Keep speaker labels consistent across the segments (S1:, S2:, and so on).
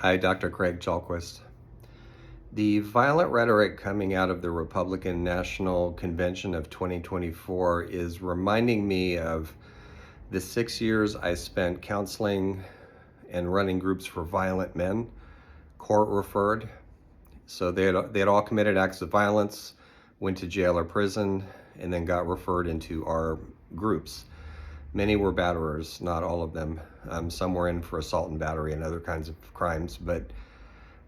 S1: Hi, Dr. Craig Chalquist. The violent rhetoric coming out of the Republican National Convention of 2024 is reminding me of the 6 years I spent counseling and running groups for violent men, court referred. So they had all committed acts of violence, went to jail or prison, and then got referred into our groups. Many were batterers, not all of them. Some were in for assault and battery and other kinds of crimes, but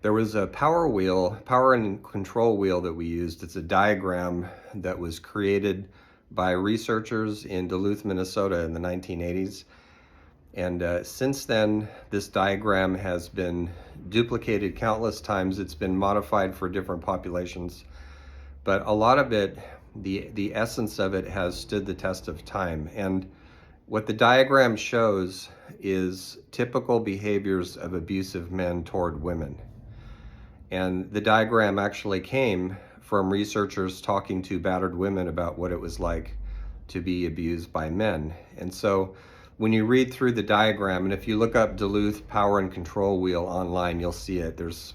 S1: there was a power and control wheel that we used. It's a diagram that was created by researchers in Duluth, Minnesota in the 1980s. And since then, this diagram has been duplicated countless times. It's been modified for different populations. But a lot of it, the essence of it has stood the test of time. And what the diagram shows is typical behaviors of abusive men toward women. And the diagram actually came from researchers talking to battered women about what it was like to be abused by men. And so when you read through the diagram, and if you look up Duluth Power and Control Wheel online, you'll see it. There's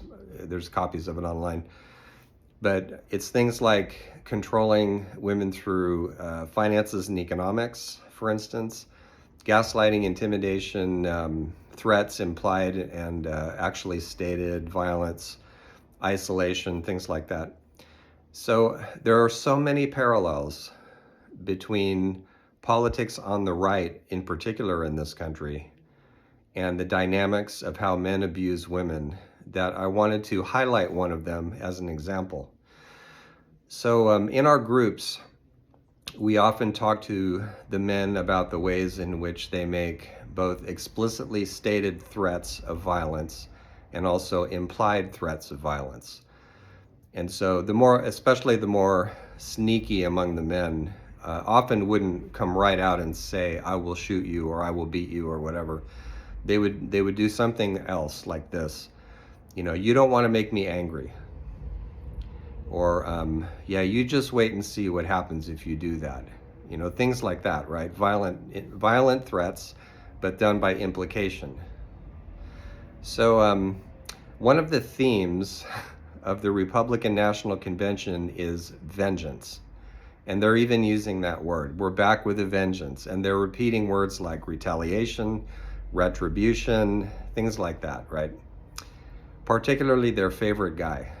S1: copies of it online. But it's things like controlling women through finances and economics, for instance, gaslighting, intimidation, threats, implied and actually stated, violence, isolation, things like that. So there are so many parallels between politics on the right, in particular in this country, and the dynamics of how men abuse women that I wanted to highlight one of them as an example. So in our groups, we often talk to the men about the ways in which they make both explicitly stated threats of violence and also implied threats of violence. And so especially the more sneaky among the men, often wouldn't come right out and say, "I will shoot you," or "I will beat you," or whatever. They would do something else like this. "You don't want to make me angry." Or, "Yeah, you just wait and see what happens if you do that." Things like that, right? Violent threats, but done by implication. So one of the themes of the Republican National Convention is vengeance. And they're even using that word. We're back with a vengeance. And they're repeating words like retaliation, retribution, things like that, right? Particularly their favorite guy,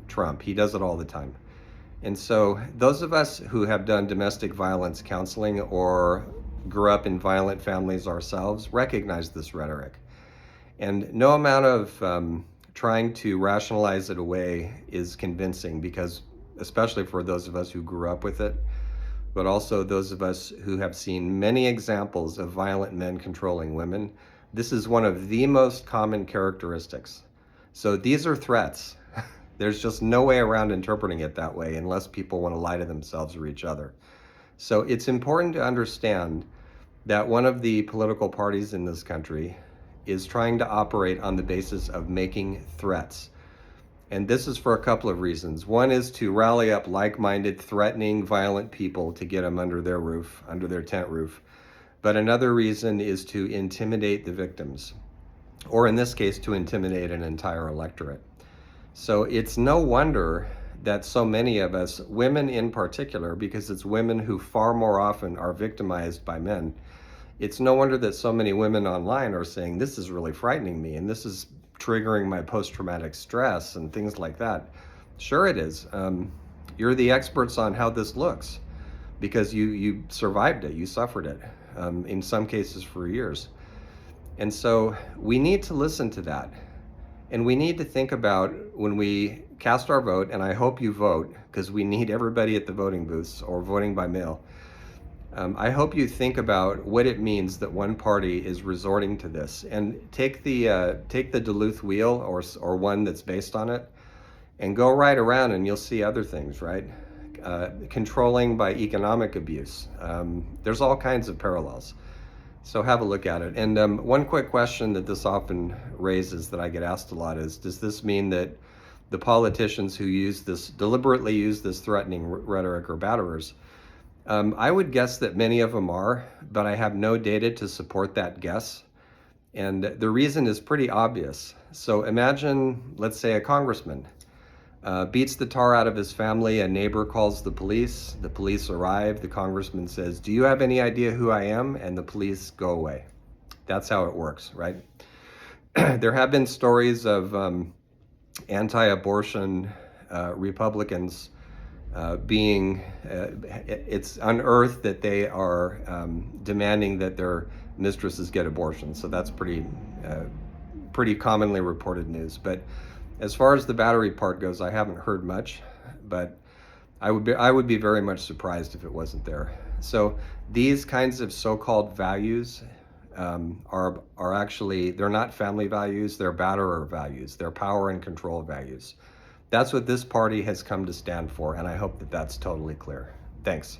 S1: Trump. He does it all the time. And so those of us who have done domestic violence counseling or grew up in violent families ourselves recognize this rhetoric. And no amount of trying to rationalize it away is convincing, because especially for those of us who grew up with it, but also those of us who have seen many examples of violent men controlling women, this is one of the most common characteristics. So these are threats. There's just no way around interpreting it that way unless people want to lie to themselves or each other. So it's important to understand that one of the political parties in this country is trying to operate on the basis of making threats. And this is for a couple of reasons. One is to rally up like-minded, threatening, violent people to get them under their roof, under their tent roof. But another reason is to intimidate the victims, or in this case, to intimidate an entire electorate. So it's no wonder that so many of us, women in particular, because it's women who far more often are victimized by men, it's no wonder that so many women online are saying, "This is really frightening me, and this is triggering my post-traumatic stress," and things like that. Sure it is. You're the experts on how this looks because you survived it, you suffered it, in some cases for years. And so we need to listen to that. And we need to think about, when we cast our vote, and I hope you vote, because we need everybody at the voting booths or voting by mail. I hope you think about what it means that one party is resorting to this, and take the Duluth wheel or one that's based on it, and go right around, and you'll see other things, right? Controlling by economic abuse. There's all kinds of parallels. So have a look at it. And one quick question that this often raises, that I get asked a lot, is, does this mean that the politicians who deliberately use this threatening rhetoric are batterers? I would guess that many of them are, but I have no data to support that guess. And the reason is pretty obvious. So imagine, let's say, a congressman beats the tar out of his family. A neighbor calls the police arrive. The congressman says, "Do you have any idea who I am?" And the police go away. That's how it works, right? There have been stories of anti-abortion Republicans being, it's unearthed that they are demanding that their mistresses get abortions. So that's pretty commonly reported news. But as far as the battery part goes, I haven't heard much, but I would be very much surprised if it wasn't there. So these kinds of so-called values are actually, they're not family values, they're batterer values, they're power and control values. That's what this party has come to stand for, and I hope that that's totally clear. Thanks.